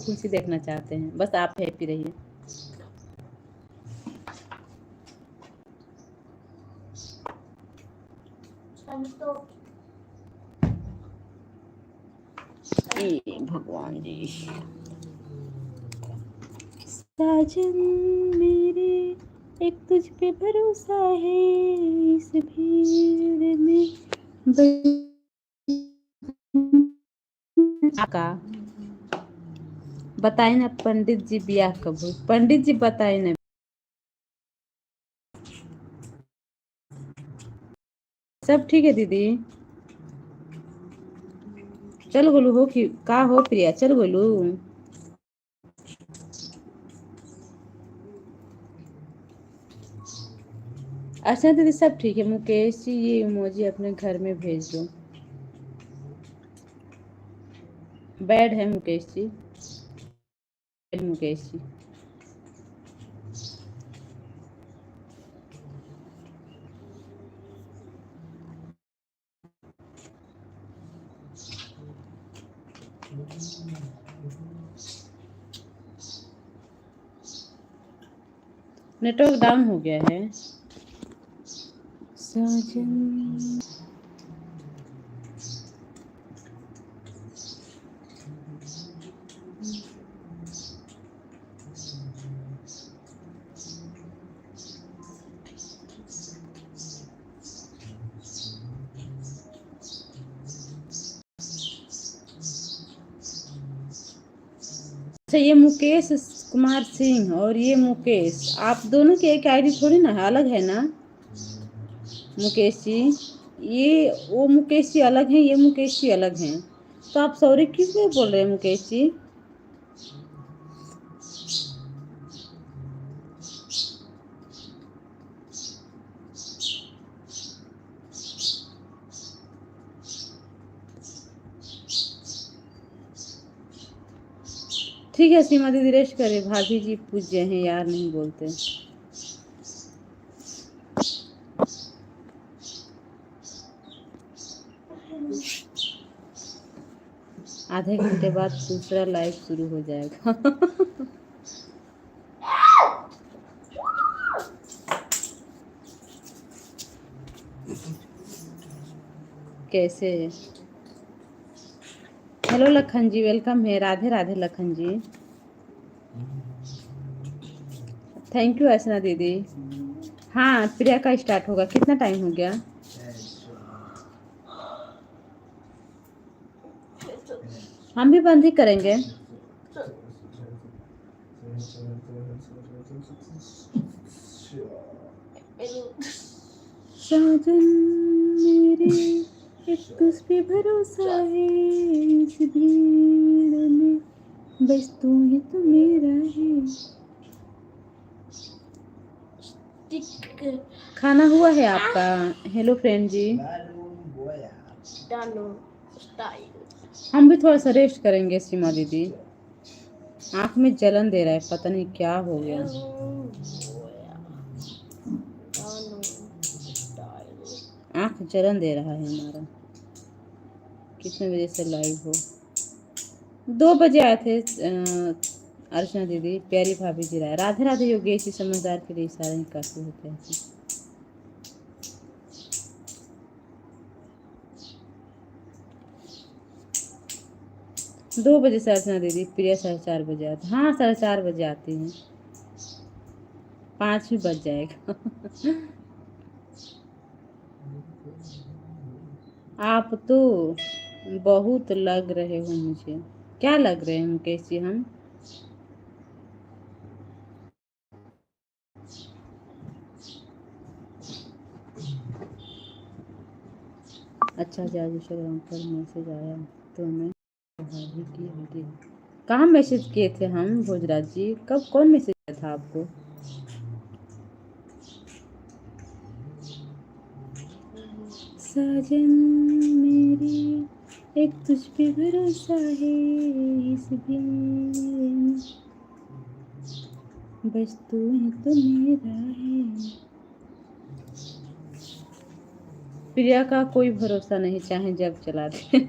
खुशी देखना चाहते हैं, बस आप हैप्पी रहिए। भगवान जी। साजन मेरे एक तुझ पे भरोसा है, इस भीड़ में का बताए ना पंडित जी ब्याह कब हो, पंडित जी बताए ना। सब ठीक है दीदी। चल बोलू हो कि का हो प्रिया, चल बोलू। अच्छा दीदी सब ठीक है। मुकेश जी ये इमोजी अपने घर में भेज दो। बैड है मुकेश जी, मुकेश जी। नेटवर्क डाउन हो गया है। साजन अच्छा ये मुकेश कुमार सिंह और ये मुकेश, आप दोनों की एक आईडी थोड़ी ना है, अलग है ना मुकेश जी। ये वो मुकेश जी अलग हैं, ये मुकेश जी अलग हैं, तो आप सॉरी किस लिए बोल रहे हैं मुकेश जी। ठीक है सीमा दीदी रेस्ट करे, भाभी जी पूज्य हैं यार, नहीं बोलते। आधे घंटे बाद दूसरा लाइव शुरू हो जाएगा। कैसे। हेलो लखन जी, वेलकम है। राधे राधे लखन जी, थैंक यू अर्चना दीदी। हाँ प्रिया का स्टार्ट होगा, कितना टाइम हो गया। हम भी बंद ही करेंगे। साजन मेरे एक तुझ पे भरोसा है, इस भीड़ में बस तू ही तो मेरा है। खाना हुआ है आपका। हेलो फ्रेंड जी। हम भी थोड़ा सा रेस्ट करेंगे सीमा दीदी, आँख में जलन दे रहा है, पता नहीं क्या हो गया। आँख जलन दे रहा है हमारा। कितने बजे से लाइव हो। 2 बजे आए थे अर्चना दीदी, प्यारी भाभी जी राय। राधे राधे योगेश जी, समझदार के लिए इशारे ही काफी होते हैं। 2 बजे से अर्चना दीदी, प्रिया 4:30 बजे आती। हाँ 4:30 बजे आती हैं, 5 भी बज जाएगा। आप तो बहुत लग रहे हो मुझे। क्या लग रहे हैं मुकेश जी हम। अच्छा आज इंस्टाग्राम पर मैसेज आया तो मैं भाभी की आईडी। कहाँ मैसेज किए थे हम भोजराज जी, कब कौन मैसेज किया था आपको। साजन मेरी एक तुझ पे भरोसा है, इस भीड़ में बस तू ही तो मेरा है। प्रिया का कोई भरोसा नहीं, चाहे जब चला दे।